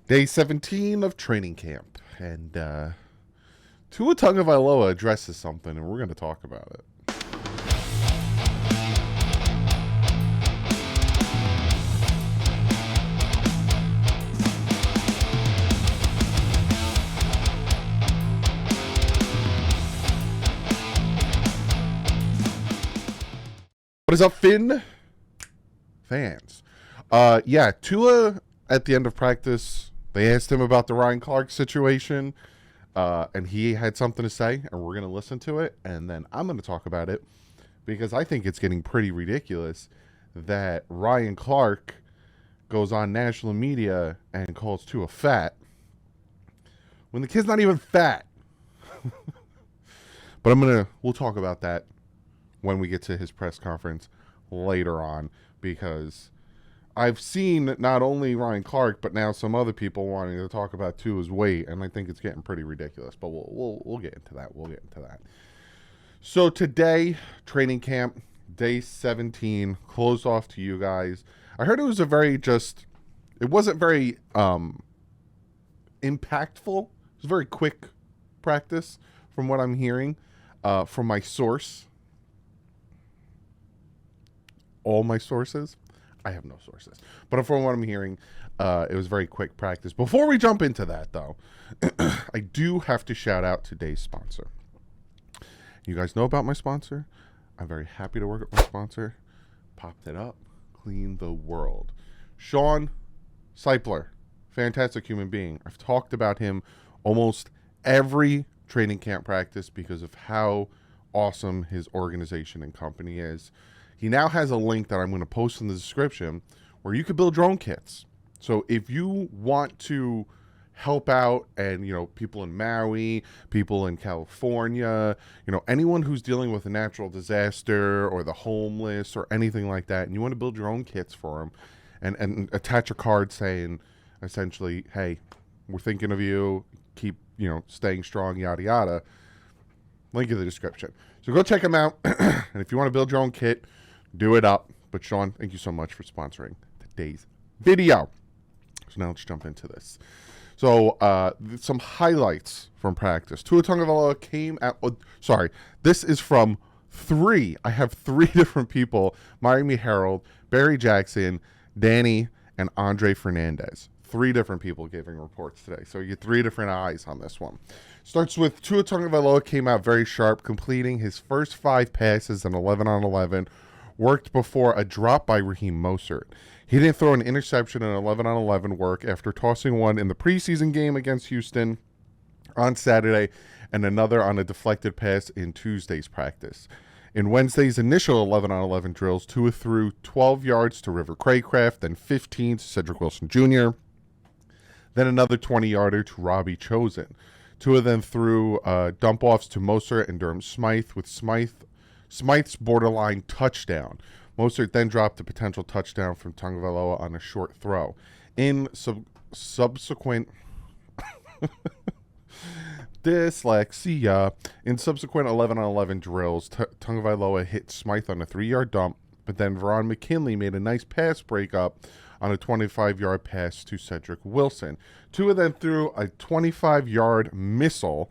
Day 17 of training camp, and Tua Tagovailoa addresses something, and we're going to talk about it. What is up, Finn fans? Yeah, Tua at the end of practice, they asked him about the Ryan Clark situation, and he had something to say, and we're going to listen to it, and then I'm going to talk about it, because I think it's getting pretty ridiculous that Ryan Clark goes on national media and calls Tua fat when the kid's not even fat. But we'll talk about that when we get to his press conference later on, because I've seen not only Ryan Clark, but now some other people wanting to talk about Tua's weight, and I think it's getting pretty ridiculous. But we'll get into that. We'll get into that. So today, training camp, day 17, closed off to you guys. I heard it was it wasn't very impactful. It was a very quick practice from what I'm hearing from my source. All my sources. I have no sources. But from what I'm hearing, it was very quick practice. Before we jump into that, though, I do have to shout out today's sponsor. You guys know about my sponsor. I'm very happy to work with my sponsor. Popped it up. Clean the world. Sean Seipler. Fantastic human being. I've talked about him almost every training camp practice because of how awesome his organization and company is. He now has a link that I'm going to post in the description where you could build drone kits. So if you want to help out, and people in Maui, people in California, anyone who's dealing with a natural disaster or the homeless or anything like that, and you want to build your own kits for them and attach a card saying essentially, hey, we're thinking of you, keep staying strong, yada yada, link in the description. So go check them out. And if you want to build your own kit, do it up. But Sean, thank you so much for sponsoring today's video. So now let's jump into this. So some highlights from practice. Tua Tagovailoa came out. This is from three. I have three different people: Miami Herald, Barry Jackson, Danny, and Andre Fernandez. Three different people giving reports today. So you get three different eyes on this one. Starts with Tua Tagovailoa came out very sharp, completing his first 5 passes in 11 on 11. Worked before a drop by Raheem Mostert. He didn't throw an interception in 11 on 11 work after tossing one in the preseason game against Houston on Saturday and another on a deflected pass in Tuesday's practice. In Wednesday's initial 11 on 11 drills, Tua threw 12 yards to River Craycraft, then 15 to Cedric Wilson Jr., then another 20-yarder to Robbie Chosen. Tua then threw dump-offs to Mostert and Durham Smythe, with Smythe's borderline touchdown. Mostert then dropped a potential touchdown from Tagovailoa on a short throw. In subsequent dyslexia, in subsequent 11 on 11 drills, Tagovailoa hit Smythe on a 3-yard dump, but then Veron McKinley made a nice pass breakup on a 25-yard pass to Cedric Wilson. Tua then threw a 25-yard missile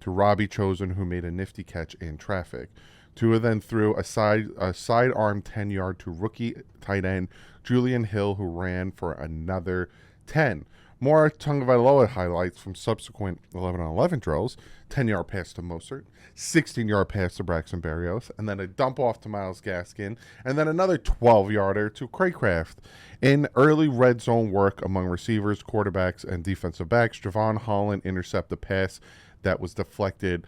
to Robbie Chosen, who made a nifty catch in traffic. Tua then threw a sidearm 10-yard to rookie tight end Julian Hill, who ran for another 10. More Tagovailoa highlights from subsequent 11 on 11 drills: 10-yard pass to Mostert, 16-yard pass to Braxton Berrios, and then a dump off to Myles Gaskin, and then another 12-yarder to Craycraft. In early red zone work among receivers, quarterbacks, and defensive backs, Javon Holland intercepted a pass that was deflected.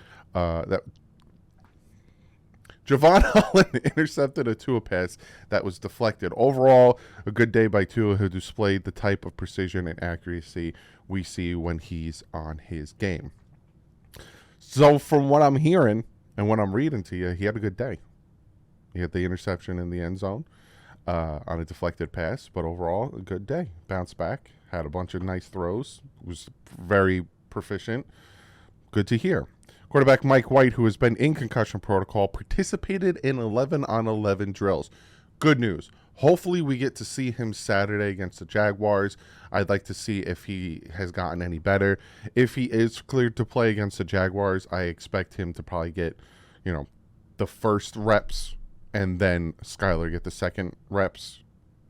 Javon Holland intercepted a Tua pass that was deflected. Overall, a good day by Tua, who displayed the type of precision and accuracy we see when he's on his game. So from what I'm hearing and what I'm reading to you, he had a good day. He had the interception in the end zone on a deflected pass, but overall, a good day. Bounced back, had a bunch of nice throws, was very proficient. Good to hear. Quarterback Mike White, who has been in concussion protocol, participated in 11 on 11 drills. Good news. Hopefully we get to see him Saturday against the Jaguars. I'd like to see if he has gotten any better. If he is cleared to play against the Jaguars, I expect him to probably get, the first reps and then Skylar get the second reps.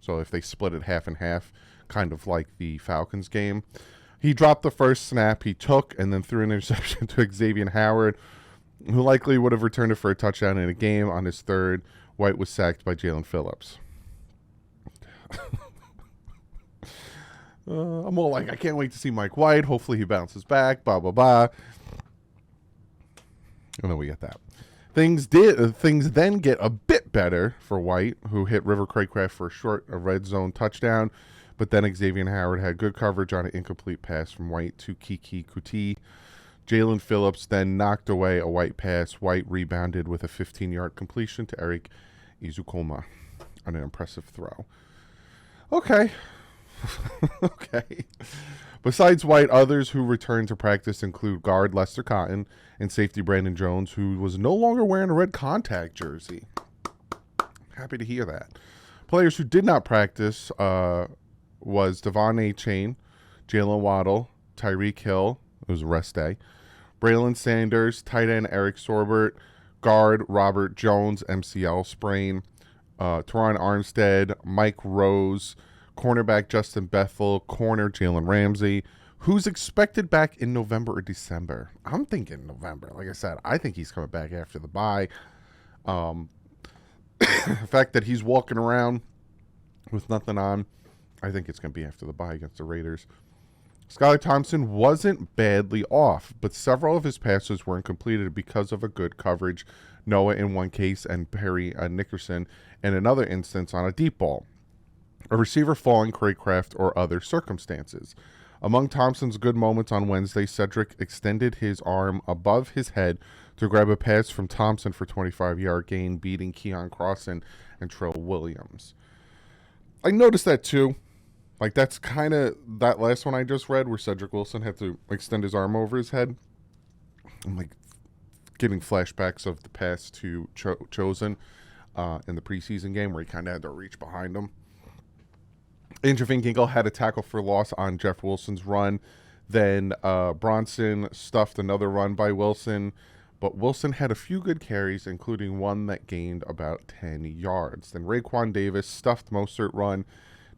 So if they split it half and half, kind of like the Falcons game. He dropped the first snap he took and then threw an interception to Xavier Howard, who likely would have returned it for a touchdown in a game. On his third, White was sacked by Jalen Phillips. I'm all like, I can't wait to see Mike White. Hopefully he bounces back, blah, blah, blah. And then we get that. Things then get a bit better for White, who hit River Craycraft for a red zone touchdown. But then Xavier Howard had good coverage on an incomplete pass from White to Kiki Kuti. Jalen Phillips then knocked away a White pass. White rebounded with a 15-yard completion to Eric Izukoma on an impressive throw. Okay. Okay. Besides White, others who returned to practice include guard Lester Cotton and safety Brandon Jones, who was no longer wearing a red contact jersey. Happy to hear that. Players who did not practice was Devon A-Chain, Jalen Waddle, Tyreek Hill, it was a rest day, Braylon Sanders, tight end Eric Sorbert, guard Robert Jones, MCL sprain, Teron Armstead, Mike Rose, cornerback Justin Bethel, corner Jalen Ramsey, who's expected back in November or December. I'm thinking November. Like I said, I think he's coming back after the bye. The fact that he's walking around with nothing on, I think it's going to be after the bye against the Raiders. Skylar Thompson wasn't badly off, but several of his passes weren't completed because of a good coverage. Noah in one case and Perry Nickerson in another instance on a deep ball. A receiver falling, Craycraft, or other circumstances. Among Thompson's good moments on Wednesday, Cedric extended his arm above his head to grab a pass from Thompson for 25-yard gain, beating Keon Crossan and Trill Williams. I noticed that too. Like, that's kind of that last one I just read where Cedric Wilson had to extend his arm over his head. I'm like getting flashbacks of the pass to Chosen in the preseason game where he kind of had to reach behind him. Andrew Van Ginkel had a tackle for loss on Jeff Wilson's run. Then Bronson stuffed another run by Wilson. But Wilson had a few good carries, including one that gained about 10 yards. Then Raekwon Davis stuffed Mostert run.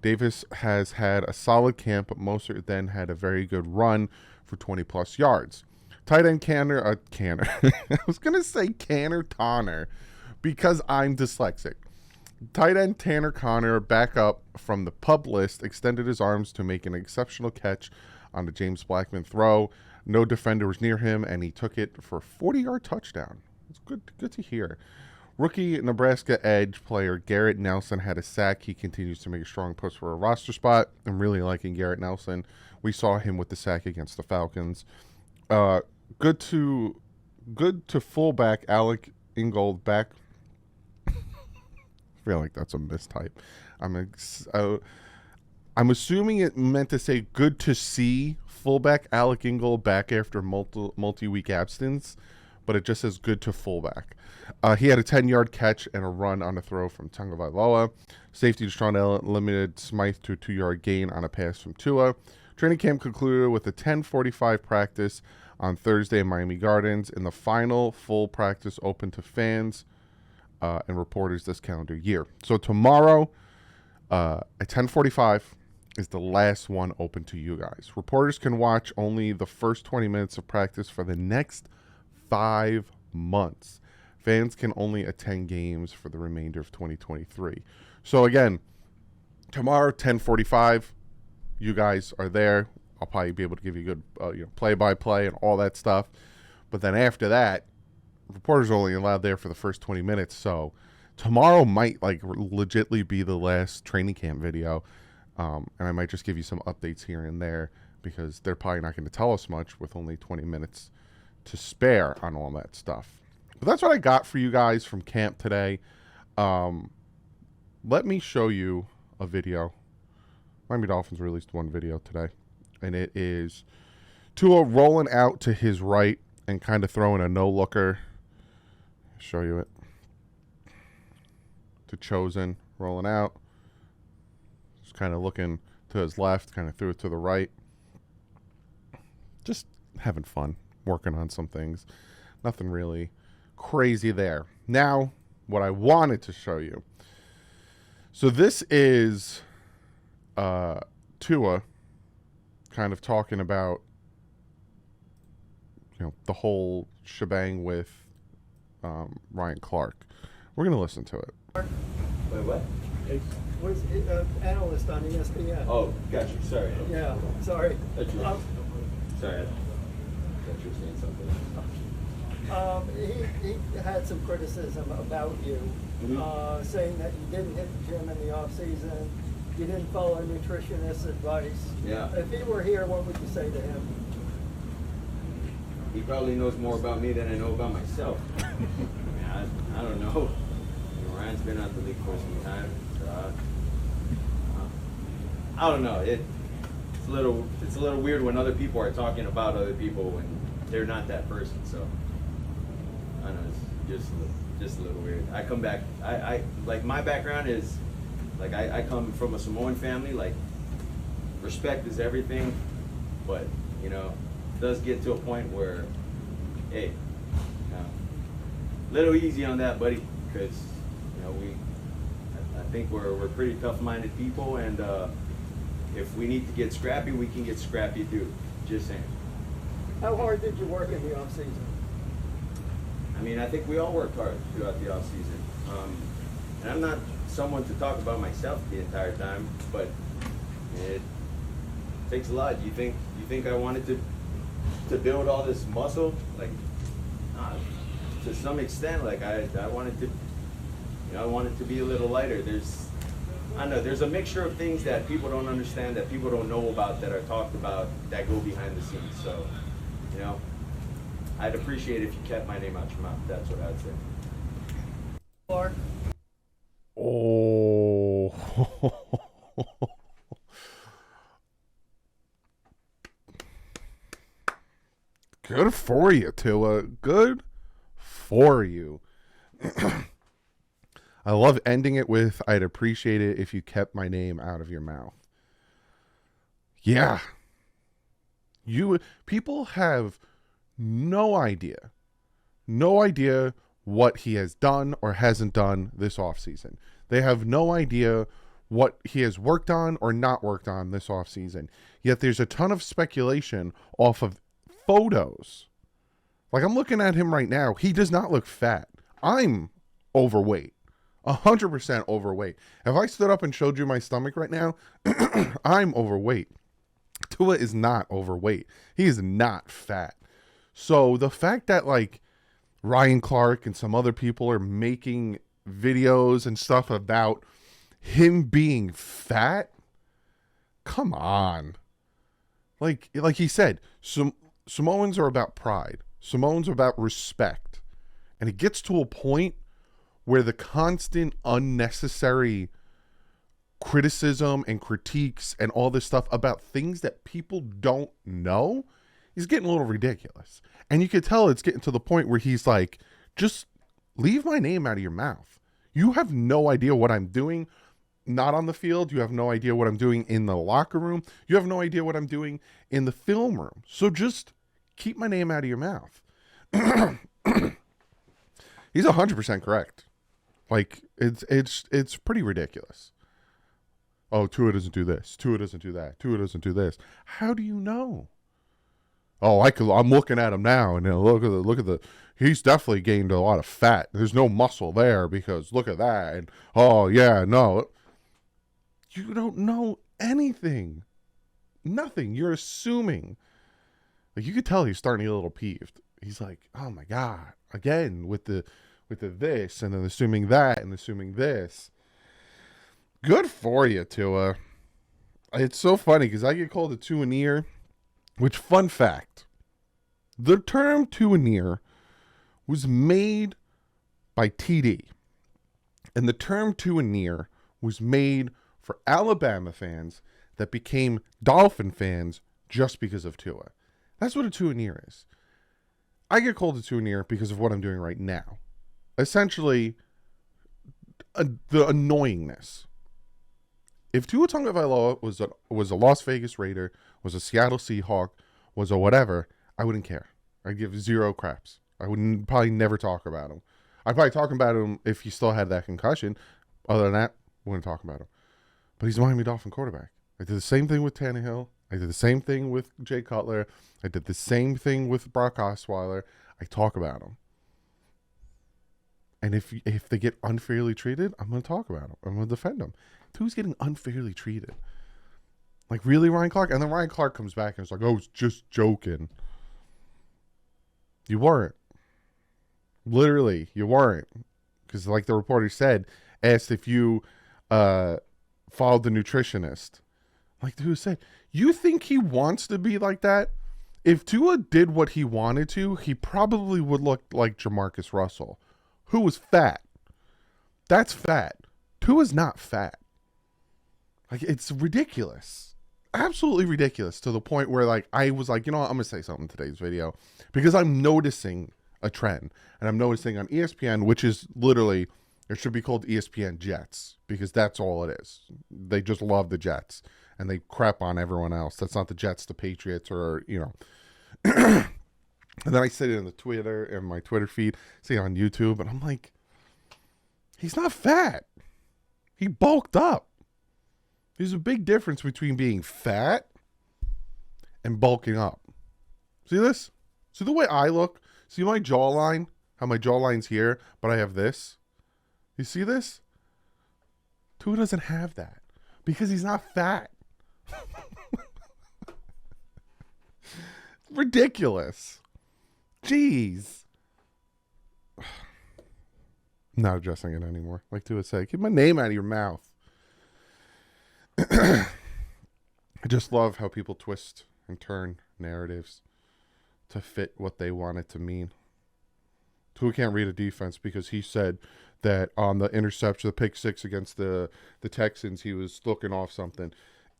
Davis has had a solid camp, but Mostert then had a very good run for 20-plus yards. Tight end Canner. I was going to say Tanner because I'm dyslexic. Tight end Tanner Connor, back up from the pub list, extended his arms to make an exceptional catch on the James Blackman throw. No defender was near him, and he took it for a 40-yard touchdown. It's good to hear. Rookie Nebraska edge player Garrett Nelson had a sack. He continues to make a strong push for a roster spot. I'm really liking Garrett Nelson. We saw him with the sack against the Falcons. Good to fullback Alec Ingold back. I feel like that's a mistype. I'm assuming it meant to say good to see fullback Alec Ingold back after multi-week absence, but it just says good to fullback. He had a 10-yard catch and a run on a throw from Tagovailoa. Safety Deshaun limited Smythe to a 2-yard gain on a pass from Tua. Training camp concluded with a 10:45 practice on Thursday in Miami Gardens in the final full practice open to fans and reporters this calendar year. So tomorrow at 10:45 is the last one open to you guys. Reporters can watch only the first 20 minutes of practice for the next 5 months. Fans can only attend games for the remainder of 2023. So again, tomorrow 10:45, you guys are there. I'll probably be able to give you good play-by-play and all that stuff. But then after that, reporters are only allowed there for the first 20 minutes. So tomorrow might legitly be the last training camp video. And I might just give you some updates here and there because they're probably not going to tell us much with only 20 minutes to spare on all that stuff. But that's what I got for you guys from camp today. Let me show you a video. Miami Dolphins released one video today, and it is Tua rolling out to his right and kind of throwing a no-looker. Show you it. To Chosen, rolling out. kind of looking to his left, kind of threw it to the right. Just having fun, working on some things. Nothing really crazy there. Now, what I wanted to show you. So this is Tua kind of talking about, the whole shebang with Ryan Clark. We're going to listen to it. Wait, what? Was analyst on ESPN. Oh, got you. Sorry. Yeah, sorry. Sorry. I thought you were saying something. He had some criticism about you, saying that you didn't hit the gym in the off season, you didn't follow nutritionist advice. Yeah. If he were here, what would you say to him? He probably knows more about me than I know about myself. I don't know. Ryan's been out the league for some time. I don't know. It's a little weird when other people are talking about other people when they're not that person. So I don't know. It's just a little weird. I come back. I like my background is like I come from a Samoan family. Like respect is everything, but it does get to a point where, hey, little easy on that, buddy, because I think we're pretty tough-minded people, and if we need to get scrappy, we can get scrappy too. Just saying. How hard did you work in the off season? I mean, I think we all worked hard throughout the off season, and I'm not someone to talk about myself the entire time, but it takes a lot. You think I wanted to build all this muscle? Like, to some extent, like I wanted to, I wanted to be a little lighter. There's a mixture of things that people don't understand, that people don't know about, that are talked about, that go behind the scenes. So, I'd appreciate if you kept my name out your mouth. That's what I'd say. Clark? Oh. Good for you, Tua. Good for you. I love ending it with, I'd appreciate it if you kept my name out of your mouth. Yeah. People have no idea what he has done or hasn't done this offseason. They have no idea what he has worked on or not worked on this offseason. Yet there's a ton of speculation off of photos. Like, I'm looking at him right now. He does not look fat. I'm overweight. 100% overweight. If I stood up and showed you my stomach right now, I'm overweight. Tua is not overweight. He is not fat. So the fact that, like, Ryan Clark and some other people are making videos and stuff about him being fat, come on. Like he said, Samoans are about pride. Samoans are about respect. And it gets to a point where the constant unnecessary criticism and critiques and all this stuff about things that people don't know is getting a little ridiculous. And you could tell it's getting to the point where he's like, just leave my name out of your mouth. You have no idea what I'm doing, not on the field. You have no idea what I'm doing in the locker room. You have no idea what I'm doing in the film room. So just keep my name out of your mouth. He's 100% correct. Like, it's pretty ridiculous. Oh, Tua doesn't do this. Tua doesn't do that. Tua doesn't do this. How do you know? Oh, I'm looking at him now, and look at the. He's definitely gained a lot of fat. There's no muscle there because look at that. And oh yeah, no. You don't know anything. Nothing. You're assuming. Like, you could tell he's starting to get a little peeved. He's like, oh my God, again with the this, and then assuming that, and assuming this. Good for you, Tua. It's so funny because I get called a Tuaneer, which, fun fact, the term Tuaneer was made by TD. And the term Tuaneer was made for Alabama fans that became Dolphin fans just because of Tua. That's what a Tuaneer is. I get called a Tuaneer because of what I'm doing right now. Essentially, the annoyingness. If Tua Tagovailoa was a Las Vegas Raider, was a Seattle Seahawk, was a whatever, I wouldn't care. I'd give zero craps. I would probably never talk about him. I'd probably talk about him if he still had that concussion. Other than that, wouldn't talk about him. But he's a Miami Dolphin quarterback. I did the same thing with Tannehill. I did the same thing with Jay Cutler. I did the same thing with Brock Osweiler. I talk about him. And if they get unfairly treated, I'm going to talk about him. I'm going to defend him. Who's getting unfairly treated? Like, really, Ryan Clark? And then Ryan Clark comes back and it's like, oh, it's just joking. You weren't. Literally, you weren't. Because like the reporter said, asked if you followed the nutritionist. Like Tua said, you think he wants to be like that? If Tua did what he wanted to, he probably would look like Jamarcus Russell, who was fat. That's fat. Tua's not fat. Like, it's ridiculous. Absolutely ridiculous, to the point where, like, I was like, you know what, I'm going to say something in today's video because I'm noticing a trend. And I'm noticing on ESPN, which is literally, it should be called ESPN Jets because that's all it is. They just love the Jets and they crap on everyone else. That's not the Jets, the Patriots, or, you know. And then I said it in the Twitter, in my Twitter feed, see it on YouTube, and I'm like, he's not fat. He bulked up. There's a big difference between being fat and bulking up. See this? See the way I look? See my jawline? How my jawline's here, but I have this? You see this? Tua doesn't have that because he's not fat. Ridiculous. Jeez. I'm not addressing it anymore. Like Tua said, keep my name out of your mouth. I just love how people twist and turn narratives to fit what they want it to mean. Tua can't read a defense because he said that on the interception, the pick six against the Texans, he was looking off something.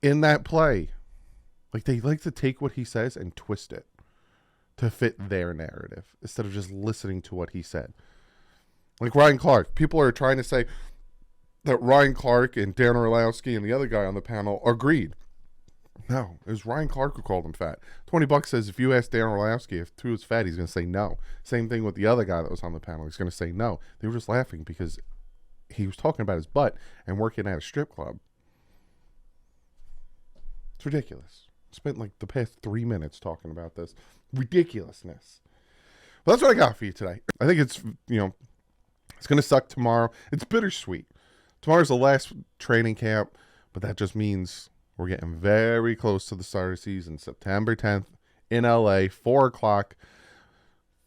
In that play, like, they like to take what he says and twist it to fit their narrative instead of just listening to what he said. Like Ryan Clark. People are trying to say that Ryan Clark and Dan Orlowski and the other guy on the panel agreed. No, it was Ryan Clark who called him fat. $20 says if you ask Dan Orlowski if Tua's fat, he's going to say no. Same thing with the other guy that was on the panel. He's going to say no. They were just laughing because he was talking about his butt and working at a strip club. It's ridiculous. Spent like the past 3 minutes talking about this ridiculousness. Well, that's what I got for you today. I think it's, you know, it's going to suck tomorrow. It's bittersweet. Tomorrow's the last training camp, but that just means we're getting very close to the start of the season. September 10th in LA, 4 o'clock,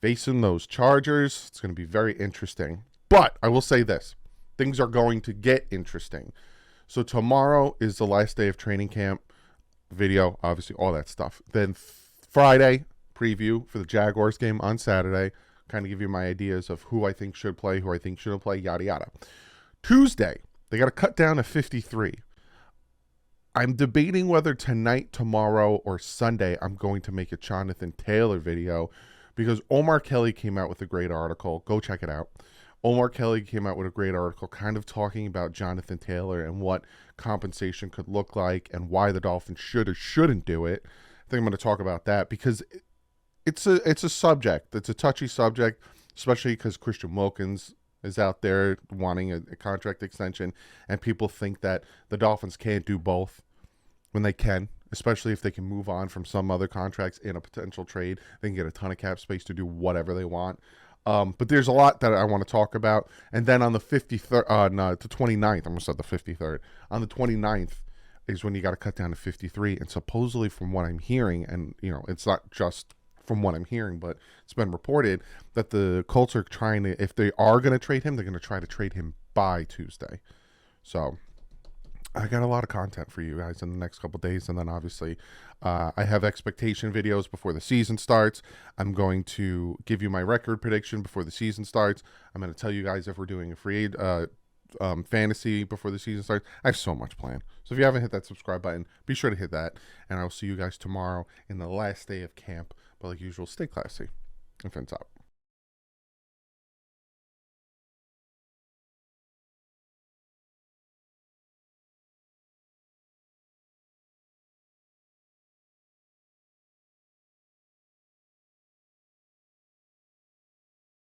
facing those Chargers. It's going to be very interesting. But I will say this. Things are going to get interesting. So tomorrow is the last day of training camp. Video, obviously, all that stuff. Then Friday, preview for the Jaguars game on Saturday. Kind of give you my ideas of who I think should play, who I think shouldn't play, yada, yada. Tuesday, they got to cut down to 53. I'm debating whether tonight, tomorrow, or Sunday I'm going to make a Jonathan Taylor video because Omar Kelly came out with a great article. Go check it out. Omar Kelly came out with a great article kind of talking about Jonathan Taylor and what compensation could look like and why the Dolphins should or shouldn't do it. I think I'm going to talk about that because it's a subject. It's a touchy subject, especially because Christian Wilkins is out there wanting a contract extension, and people think that the Dolphins can't do both when they can, especially if they can move on from some other contracts in a potential trade. They can get a ton of cap space to do whatever they want. But there's a lot that I want to talk about. And then on the 53rd, no, the 29th, I almost said the 53rd. On the 29th is when you got to cut down to 53. And supposedly from what I'm hearing, and, you know, it's not just from what I'm hearing, but it's been reported that the Colts are trying to, if they are going to trade him, they're going to try to trade him by Tuesday. So I got a lot of content for you guys in the next couple of days. And then obviously I have expectation videos before the season starts. I'm going to give you my record prediction before the season starts. I'm going to tell you guys if we're doing a free fantasy before the season starts. I have so much planned. So if you haven't hit that subscribe button, be sure to hit that. And I'll see you guys tomorrow in the last day of camp. But like usual, stay classy and fins up.